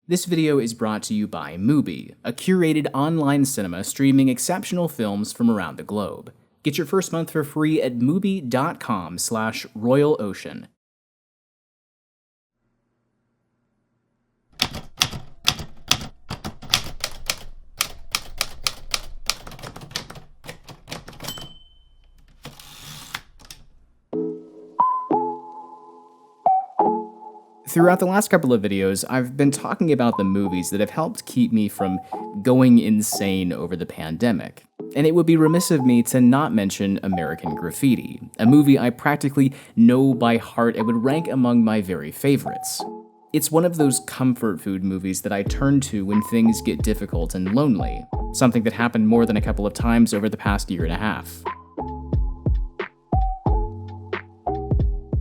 This video is brought to you by Mubi, a curated online cinema streaming exceptional films from around the globe. Get your first month for free at mubi.com/royalocean. Throughout the last couple of videos, I've been talking about the movies that have helped keep me from going insane over the pandemic. And it would be remiss of me to not mention American Graffiti, a movie I practically know by heart and would rank among my very favorites. It's one of those comfort food movies that I turn to when things get difficult and lonely, something that happened more than a couple of times over the past year and a half.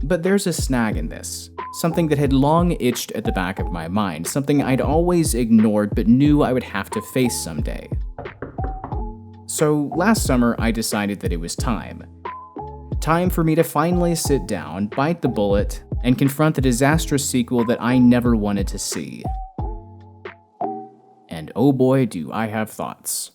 But there's a snag in this. Something that had long itched at the back of my mind, something I'd always ignored but knew I would have to face someday. So last summer, I decided that it was time. Time for me to finally sit down, bite the bullet, and confront the disastrous sequel that I never wanted to see. And oh boy, do I have thoughts.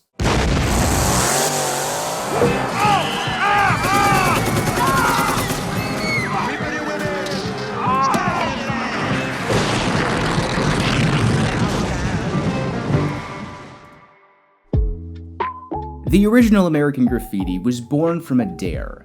The original American Graffiti was born from a dare.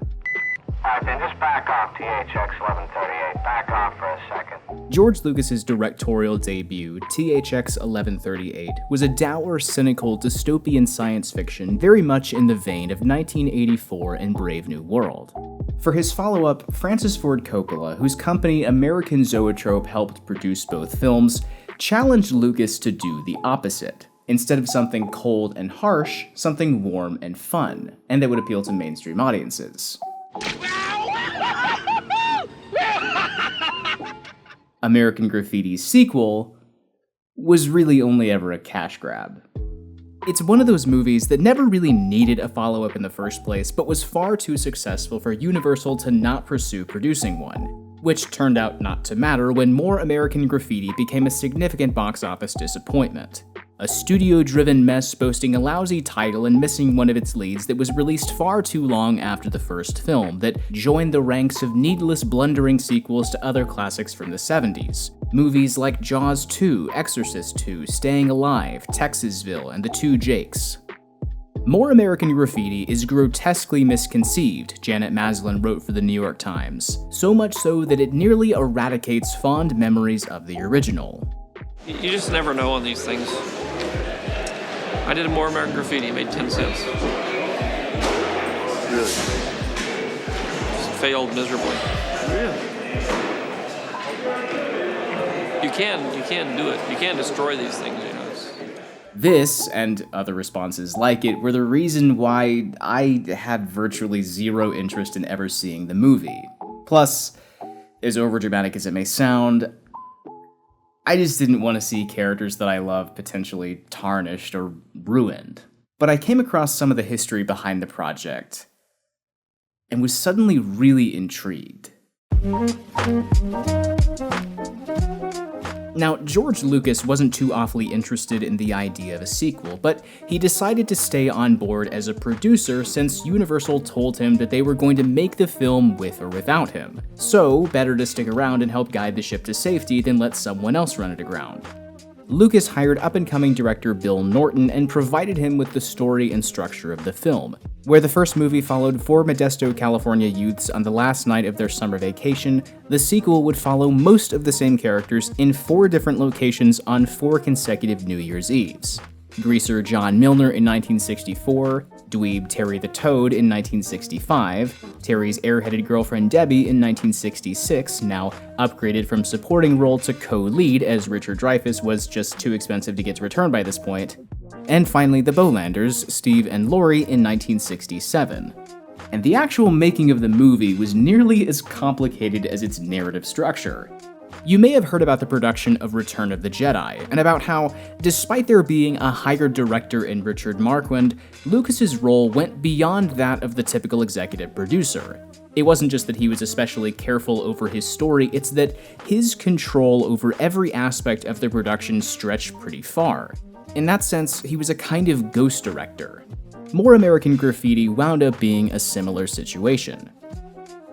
Then just back off, THX 1138. Back off for a second. George Lucas's directorial debut, THX 1138, was a dour, cynical, dystopian science fiction very much in the vein of 1984 and Brave New World. For his follow-up, Francis Ford Coppola, whose company American Zoetrope helped produce both films, challenged Lucas to do the opposite. Instead of something cold and harsh, something warm and fun, and that would appeal to mainstream audiences. American Graffiti's sequel was really only ever a cash grab. It's one of those movies that never really needed a follow-up in the first place, but was far too successful for Universal to not pursue producing one, which turned out not to matter when More American Graffiti became a significant box office disappointment. A studio-driven mess boasting a lousy title and missing one of its leads that was released far too long after the first film that joined the ranks of needless blundering sequels to other classics from the 70s. Movies like Jaws 2, Exorcist 2, Staying Alive, Texasville, and The Two Jakes. More American Graffiti is grotesquely misconceived, Janet Maslin wrote for the New York Times, so much so that it nearly eradicates fond memories of the original. You just never know on these things. I did a More American Graffiti, made 10 cents. Really? Just failed miserably. Really? You can do it. You can destroy these things, you know. This, and other responses like it, were the reason why I had virtually zero interest in ever seeing the movie. Plus, as overdramatic as it may sound, I just didn't want to see characters that I love potentially tarnished or ruined. But I came across some of the history behind the project, and was suddenly really intrigued. Now, George Lucas wasn't too awfully interested in the idea of a sequel, but he decided to stay on board as a producer since Universal told him that they were going to make the film with or without him. So, better to stick around and help guide the ship to safety than let someone else run it aground. Lucas hired up-and-coming director Bill Norton and provided him with the story and structure of the film. Where the first movie followed 4 Modesto, California youths on the last night of their summer vacation, the sequel would follow most of the same characters in 4 different locations on 4 consecutive New Year's Eves. Greaser John Milner in 1964, dweeb Terry the Toad in 1965, Terry's airheaded girlfriend Debbie in 1966, now upgraded from supporting role to co-lead as Richard Dreyfuss was just too expensive to get to return by this point, and finally the Bolanders, Steve and Lori in 1967. And the actual making of the movie was nearly as complicated as its narrative structure. You may have heard about the production of Return of the Jedi, and about how, despite there being a hired director in Richard Marquand, Lucas's role went beyond that of the typical executive producer. It wasn't just that he was especially careful over his story, it's that his control over every aspect of the production stretched pretty far. In that sense, he was a kind of ghost director. More American Graffiti wound up being a similar situation.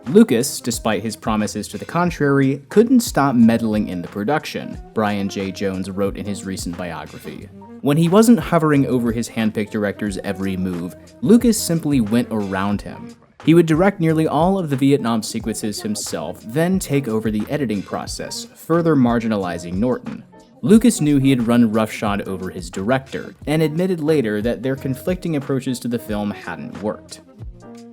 Lucas, despite his promises to the contrary, couldn't stop meddling in the production, Brian J. Jones wrote in his recent biography. When he wasn't hovering over his handpicked director's every move, Lucas simply went around him. He would direct nearly all of the Vietnam sequences himself, then take over the editing process, further marginalizing Norton. Lucas knew he had run roughshod over his director, and admitted later that their conflicting approaches to the film hadn't worked.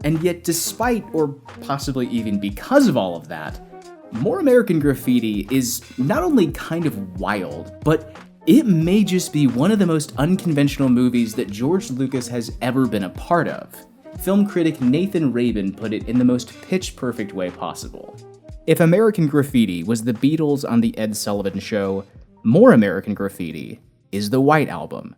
And yet, despite, or possibly even because of all of that, More American Graffiti is not only kind of wild, but it may just be one of the most unconventional movies that George Lucas has ever been a part of. Film critic Nathan Rabin put it in the most pitch-perfect way possible. If American Graffiti was the Beatles on The Ed Sullivan Show, More American Graffiti is the White Album.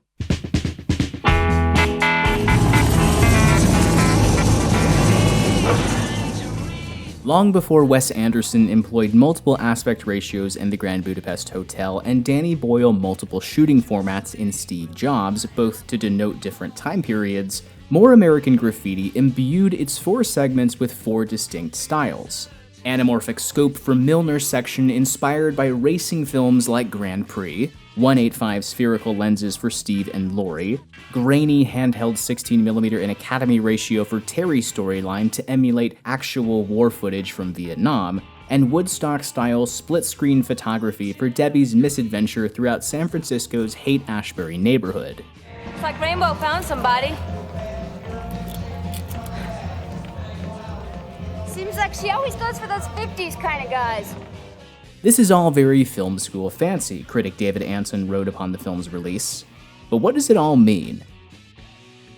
Long before Wes Anderson employed multiple aspect ratios in the Grand Budapest Hotel and Danny Boyle multiple shooting formats in Steve Jobs, both to denote different time periods, More American Graffiti imbued its 4 segments with 4 distinct styles. Anamorphic scope from Milner's section inspired by racing films like Grand Prix, 1.85 spherical lenses for Steve and Laurie, grainy handheld 16mm and Academy ratio for Terry's storyline to emulate actual war footage from Vietnam, and Woodstock-style split-screen photography for Debbie's misadventure throughout San Francisco's Haight-Ashbury neighborhood. It's like Rainbow found somebody. Seems like she always goes for those 50s kind of guys. This is all very film school fancy, critic David Anson wrote upon the film's release. But what does it all mean?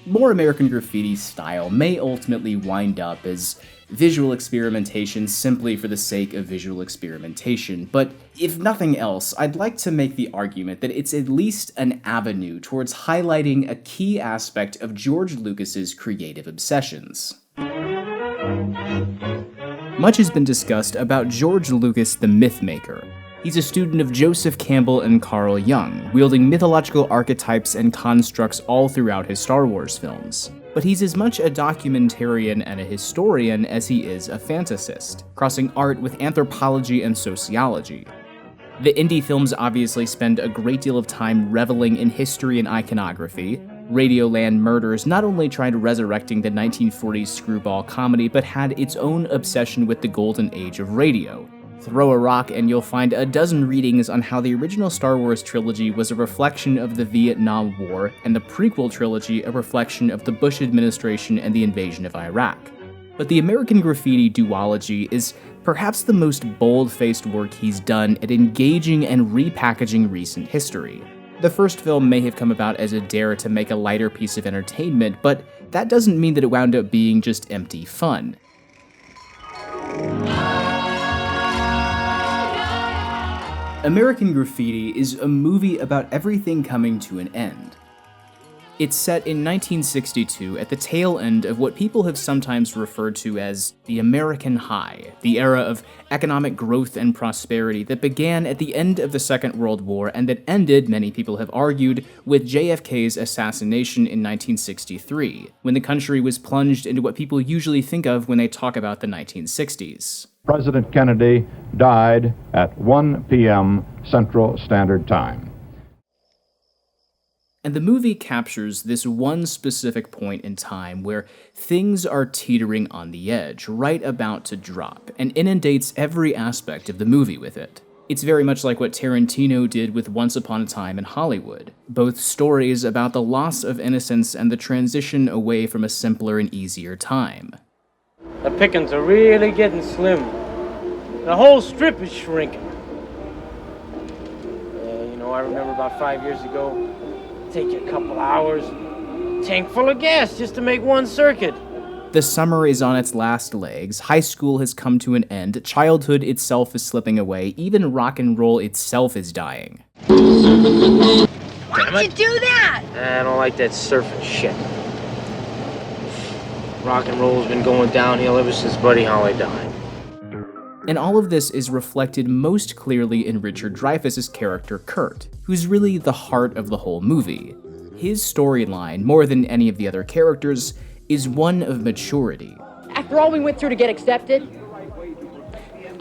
More American Graffiti's style may ultimately wind up as visual experimentation simply for the sake of visual experimentation, but if nothing else, I'd like to make the argument that it's at least an avenue towards highlighting a key aspect of George Lucas's creative obsessions. Much has been discussed about George Lucas the Mythmaker. He's a student of Joseph Campbell and Carl Jung, wielding mythological archetypes and constructs all throughout his Star Wars films. But he's as much a documentarian and a historian as he is a fantasist, crossing art with anthropology and sociology. The indie films obviously spend a great deal of time reveling in history and iconography. Radioland Murders not only tried resurrecting the 1940s screwball comedy, but had its own obsession with the golden age of radio. Throw a rock and you'll find a dozen readings on how the original Star Wars trilogy was a reflection of the Vietnam War, and the prequel trilogy a reflection of the Bush administration and the invasion of Iraq. But the American Graffiti duology is perhaps the most bold-faced work he's done at engaging and repackaging recent history. The first film may have come about as a dare to make a lighter piece of entertainment, but that doesn't mean that it wound up being just empty fun. American Graffiti is a movie about everything coming to an end. It's set in 1962 at the tail end of what people have sometimes referred to as the American High, the era of economic growth and prosperity that began at the end of the Second World War and that ended, many people have argued, with JFK's assassination in 1963, when the country was plunged into what people usually think of when they talk about the 1960s. President Kennedy died at 1 p.m. Central Standard Time. And the movie captures this one specific point in time where things are teetering on the edge, right about to drop, and inundates every aspect of the movie with it. It's very much like what Tarantino did with Once Upon a Time in Hollywood, both stories about the loss of innocence and the transition away from a simpler and easier time. The pickings are really getting slim. The whole strip is shrinking. I remember about 5 years ago, take you a couple hours, tank full of gas just to make one circuit. The summer is on its last legs, high school has come to an end, childhood itself is slipping away, even rock and roll itself is dying. Why'd you do that? I don't like that surfing shit. Rock and roll's been going downhill ever since Buddy Holly died. And all of this is reflected most clearly in Richard Dreyfuss's character Kurt, who's really the heart of the whole movie. His storyline, more than any of the other characters, is one of maturity. After all we went through to get accepted,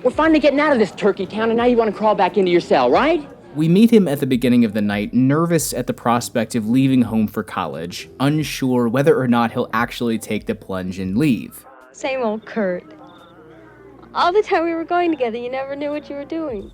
we're finally getting out of this turkey town, and now you want to crawl back into your cell, right? We meet him at the beginning of the night, nervous at the prospect of leaving home for college, unsure whether or not he'll actually take the plunge and leave. Same old Kurt. All the time we were going together, you never knew what you were doing.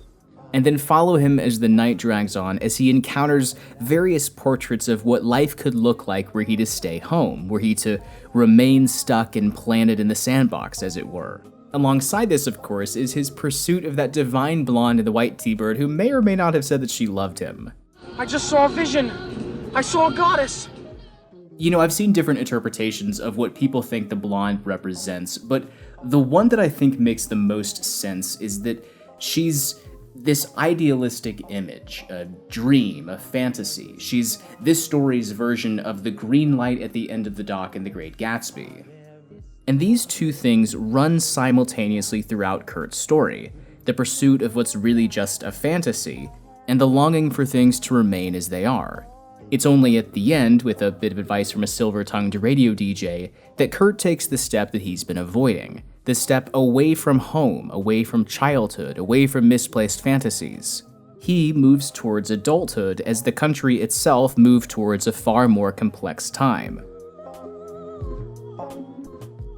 And then follow him as the night drags on as he encounters various portraits of what life could look like were he to stay home, were he to remain stuck and planted in the sandbox, as it were. Alongside this, of course, is his pursuit of that divine blonde in the white T-bird who may or may not have said that she loved him. I just saw a vision. I saw a goddess. You know, I've seen different interpretations of what people think the blonde represents, but the one that I think makes the most sense is that she's this idealistic image, a dream, a fantasy. She's this story's version of the green light at the end of the dock in The Great Gatsby. And these two things run simultaneously throughout Kurt's story, the pursuit of what's really just a fantasy, and the longing for things to remain as they are. It's only at the end, with a bit of advice from a silver-tongued radio DJ, that Kurt takes the step that he's been avoiding, the step away from home, away from childhood, away from misplaced fantasies. He moves towards adulthood as the country itself moved towards a far more complex time.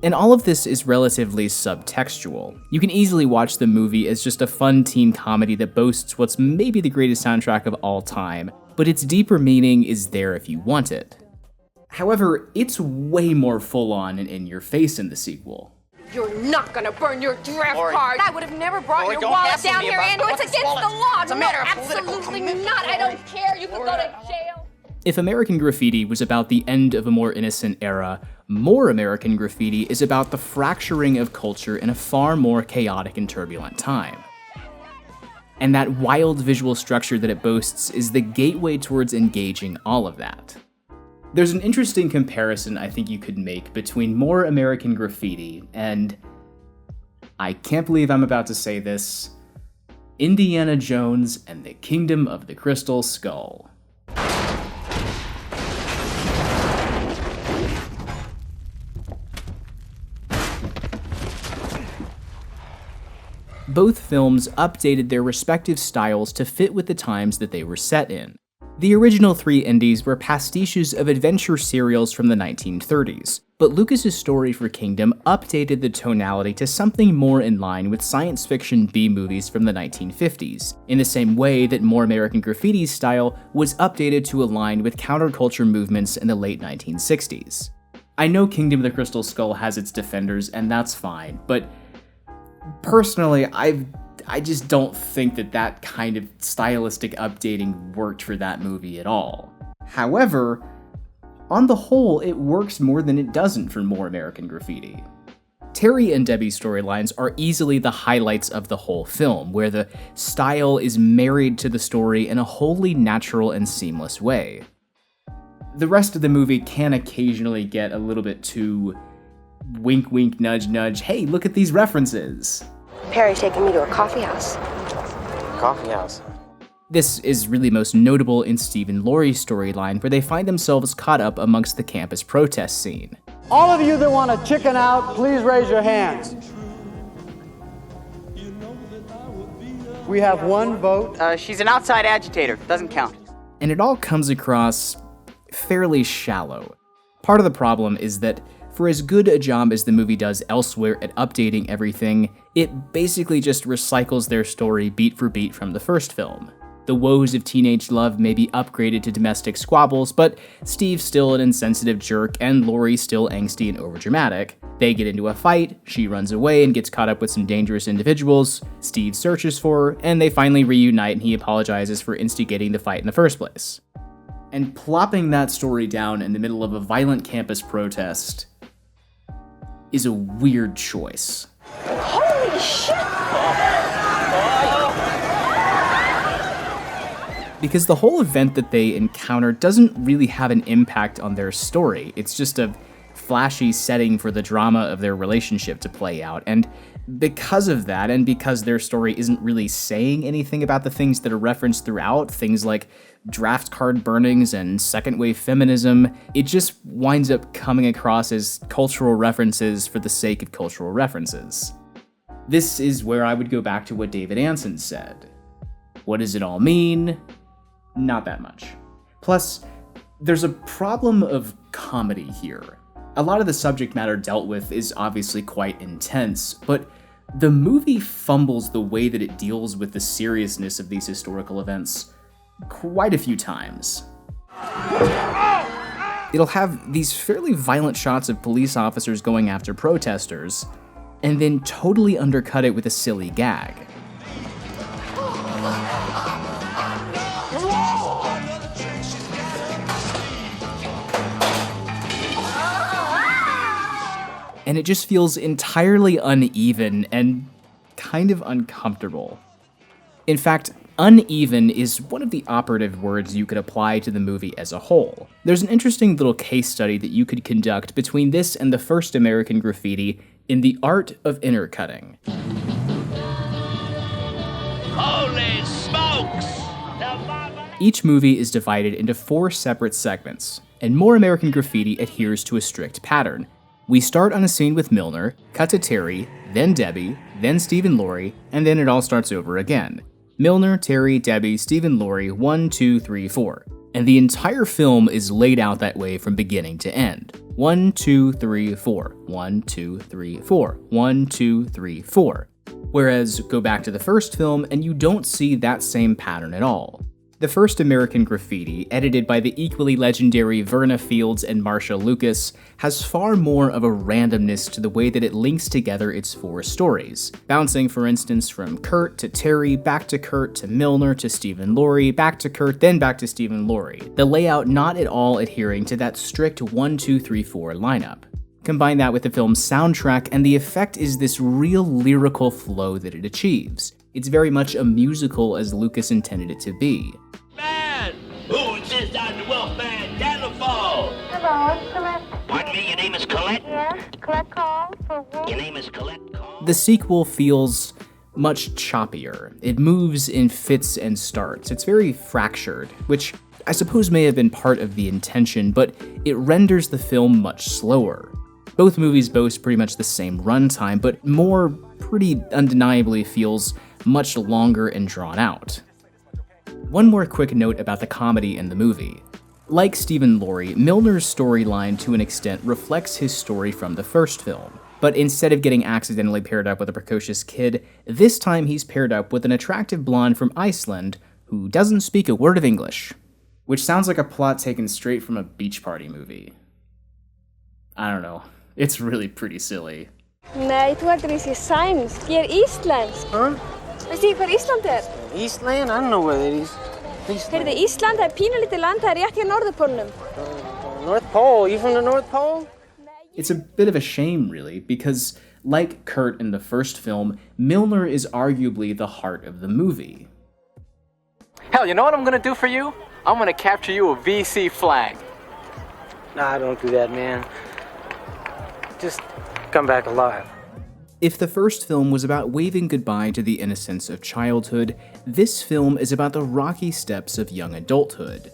And all of this is relatively subtextual. You can easily watch the movie as just a fun teen comedy that boasts what's maybe the greatest soundtrack of all time, but its deeper meaning is there if you want it. However, it's way more full-on and in your face in the sequel. You're not gonna burn your draft card. I would have never brought your wallet down here, Andrew. It's against the law. It's a matter of absolutely not. I don't care. You could go to jail. If American Graffiti was about the end of a more innocent era, More American Graffiti is about the fracturing of culture in a far more chaotic and turbulent time. And that wild visual structure that it boasts is the gateway towards engaging all of that. There's an interesting comparison I think you could make between More American Graffiti and, I can't believe I'm about to say this, Indiana Jones and the Kingdom of the Crystal Skull. Both films updated their respective styles to fit with the times that they were set in. The original three indies were pastiches of adventure serials from the 1930s, but Lucas's story for Kingdom updated the tonality to something more in line with science fiction B-movies from the 1950s, in the same way that More American Graffiti's style was updated to align with counterculture movements in the late 1960s. I know Kingdom of the Crystal Skull has its defenders, and that's fine, but personally, I just don't think that kind of stylistic updating worked for that movie at all. However, on the whole, it works more than it doesn't for More American Graffiti. Terry and Debbie's storylines are easily the highlights of the whole film, where the style is married to the story in a wholly natural and seamless way. The rest of the movie can occasionally get a little bit too wink wink nudge nudge, hey, look at these references. Perry's taking me to a coffee house. Coffee house. This is really most notable in Steve and Laurie's storyline, where they find themselves caught up amongst the campus protest scene. All of you that want to chicken out, please raise your hands. We have one vote. She's an outside agitator. Doesn't count. And it all comes across fairly shallow. Part of the problem is that for as good a job as the movie does elsewhere at updating everything, it basically just recycles their story beat for beat from the first film. The woes of teenage love may be upgraded to domestic squabbles, but Steve's still an insensitive jerk and Laurie's still angsty and overdramatic. They get into a fight, she runs away and gets caught up with some dangerous individuals, Steve searches for her, and they finally reunite and he apologizes for instigating the fight in the first place. And plopping that story down in the middle of a violent campus protest, is a weird choice. Holy shit! Because the whole event that they encounter doesn't really have an impact on their story. It's just a flashy setting for the drama of their relationship to play out, and because of that, and because their story isn't really saying anything about the things that are referenced throughout, things like draft card burnings and second-wave feminism, it just winds up coming across as cultural references for the sake of cultural references. This is where I would go back to what David Ansen said. What does it all mean? Not that much. Plus, there's a problem of comedy here. A lot of the subject matter dealt with is obviously quite intense, but the movie fumbles the way that it deals with the seriousness of these historical events quite a few times. It'll have these fairly violent shots of police officers going after protesters, and then totally undercut it with a silly gag. And it just feels entirely uneven and kind of uncomfortable. In fact, uneven is one of the operative words you could apply to the movie as a whole. There's an interesting little case study that you could conduct between this and the first American Graffiti in the art of intercutting. Holy smokes! Each movie is divided into 4 separate segments, and More American Graffiti adheres to a strict pattern. We start on a scene with Milner, cut to Terry, then Debbie, then Stephen Laurie, and then it all starts over again. Milner, Terry, Debbie, Stephen Laurie, 1, 2, 3, 4. And the entire film is laid out that way from beginning to end. 1, 2, 3, 4. 1, 2, 3, 4. 1, 2, 3, 4. Whereas, go back to the first film and you don't see that same pattern at all. The first American Graffiti, edited by the equally legendary Verna Fields and Marcia Lucas, has far more of a randomness to the way that it links together its 4 stories, bouncing, for instance, from Kurt to Terry, back to Kurt to Milner to Stephen Laurie, back to Kurt, then back to Stephen Laurie. The layout not at all adhering to that strict 1, 2, 3, 4 lineup. Combine that with the film's soundtrack, and the effect is this real lyrical flow that it achieves. It's very much a musical as Lucas intended it to be. Man! Who insists on the welfare telephone? Hello, it's Colette. Pardon me, your name is Colette? Yes, Colette call for what? Your name is Colette Call? The sequel feels much choppier. It moves in fits and starts. It's very fractured, which I suppose may have been part of the intention, but it renders the film much slower. Both movies boast pretty much the same runtime, but More pretty undeniably feels much longer and drawn out. One more quick note about the comedy in the movie. Like Stephen Laurie, Milner's storyline to an extent reflects his story from the first film, but instead of getting accidentally paired up with a precocious kid, this time he's paired up with an attractive blonde from Iceland who doesn't speak a word of English. Which sounds like a plot taken straight from a beach party movie. I don't know. It's really pretty silly. Nej, þú heldur ég sé sænsk. Ég íslensk. Huh? Veistu ekki hvar Ísland Eastland? I don't know where it is. Heyrðu, Ísland er pínulítið land, það rétt hjá Norðurpólnum. North Pole? You from the North Pole? It's a bit of a shame, really, because like Kurt in the first film, Milner is arguably the heart of the movie. Hell, you know what I'm gonna do for you? I'm gonna capture you a VC flag. Nah, don't do that, man. Just come back alive. If the first film was about waving goodbye to the innocence of childhood, this film is about the rocky steps of young adulthood.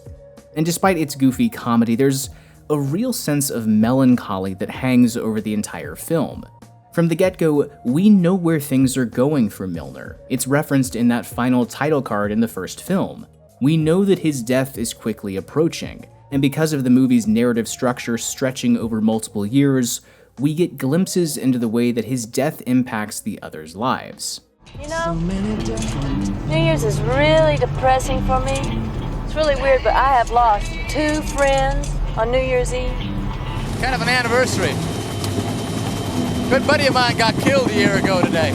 And despite its goofy comedy, there's a real sense of melancholy that hangs over the entire film. From the get-go, we know where things are going for Milner. It's referenced in that final title card in the first film. We know that his death is quickly approaching, and because of the movie's narrative structure stretching over multiple years, we get glimpses into the way that his death impacts the others' lives. You know, New Year's is really depressing for me. It's really weird, but I have lost 2 friends on New Year's Eve. Kind of an anniversary. A good buddy of mine got killed a year ago today.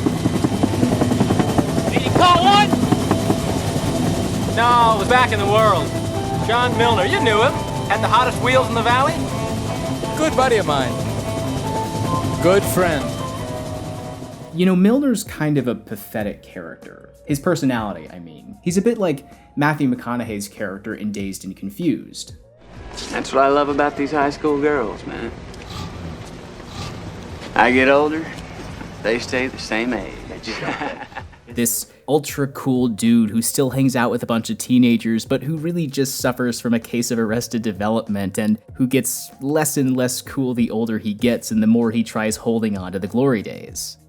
Did you call one? No, it was back in the world. John Milner, you knew him. Had the hottest wheels in the valley. Good buddy of mine. good friend. You know, Milner's kind of a pathetic character. His personality, I mean. He's a bit like Matthew McConaughey's character in Dazed and Confused. That's what I love about these high school girls, man. I get older, they stay the same age. This ultra cool dude who still hangs out with a bunch of teenagers, but who really just suffers from a case of arrested development and who gets less and less cool the older he gets and the more he tries holding on to the glory days.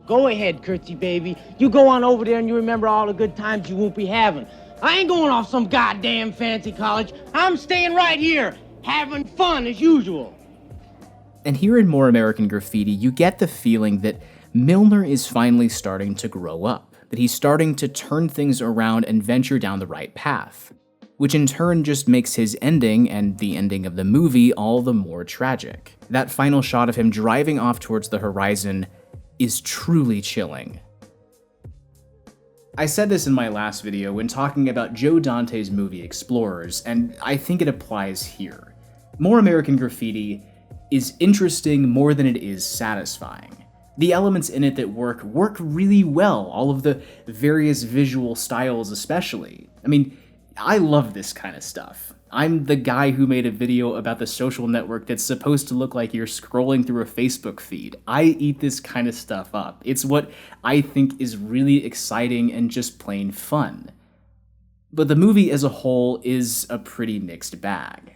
Go ahead, Curtsy baby. You go on over there and you remember all the good times you won't be having. I ain't going off some goddamn fancy college. I'm staying right here, having fun as usual. And here in More American Graffiti, you get the feeling that Milner is finally starting to grow up, that he's starting to turn things around and venture down the right path, which in turn just makes his ending and the ending of the movie all the more tragic. That final shot of him driving off towards the horizon is truly chilling. I said this in my last video when talking about Joe Dante's movie Explorers, and I think it applies here. More American Graffiti is interesting more than it is satisfying. The elements in it that work really well, all of the various visual styles especially. I mean, I love this kind of stuff. I'm the guy who made a video about the social network that's supposed to look like you're scrolling through a Facebook feed. I eat this kind of stuff up. It's what I think is really exciting and just plain fun. But the movie as a whole is a pretty mixed bag.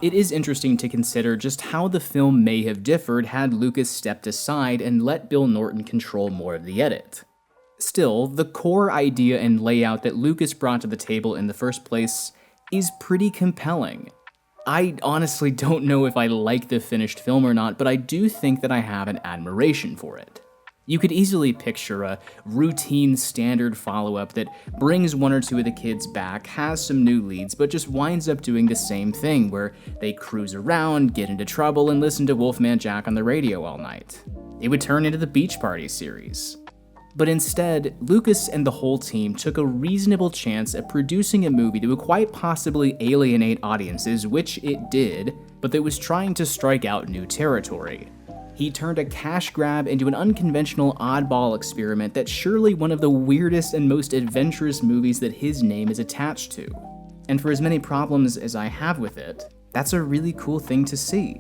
It is interesting to consider just how the film may have differed had Lucas stepped aside and let Bill Norton control more of the edit. Still, the core idea and layout that Lucas brought to the table in the first place is pretty compelling. I honestly don't know if I like the finished film or not, but I do think that I have an admiration for it. You could easily picture a routine standard follow-up that brings one or two of the kids back, has some new leads, but just winds up doing the same thing where they cruise around, get into trouble, and listen to Wolfman Jack on the radio all night. It would turn into the Beach Party series. But instead, Lucas and the whole team took a reasonable chance at producing a movie that would quite possibly alienate audiences, which it did, but that was trying to strike out new territory. He turned a cash grab into an unconventional oddball experiment that's surely one of the weirdest and most adventurous movies that his name is attached to. And for as many problems as I have with it, that's a really cool thing to see.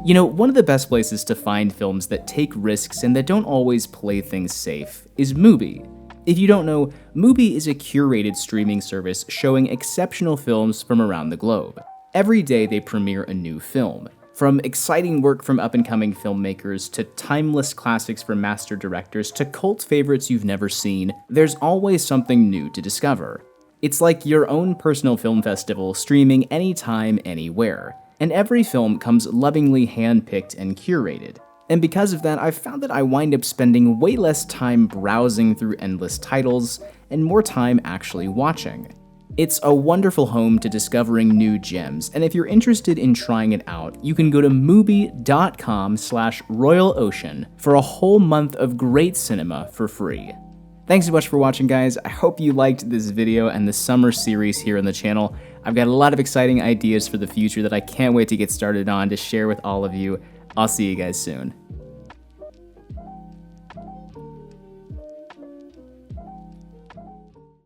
You know, one of the best places to find films that take risks and that don't always play things safe is Mubi. If you don't know, Mubi is a curated streaming service showing exceptional films from around the globe. Every day they premiere a new film. From exciting work from up-and-coming filmmakers to timeless classics from master directors to cult favorites you've never seen, there's always something new to discover. It's like your own personal film festival streaming anytime, anywhere. And every film comes lovingly hand-picked and curated. And because of that, I've found that I wind up spending way less time browsing through endless titles and more time actually watching. It's a wonderful home to discovering new gems, and if you're interested in trying it out, you can go to mubi.com/royalocean for a whole month of great cinema for free. Thanks so much for watching, guys. I hope you liked this video and the summer series here on the channel. I've got a lot of exciting ideas for the future that I can't wait to get started on to share with all of you. I'll see you guys soon.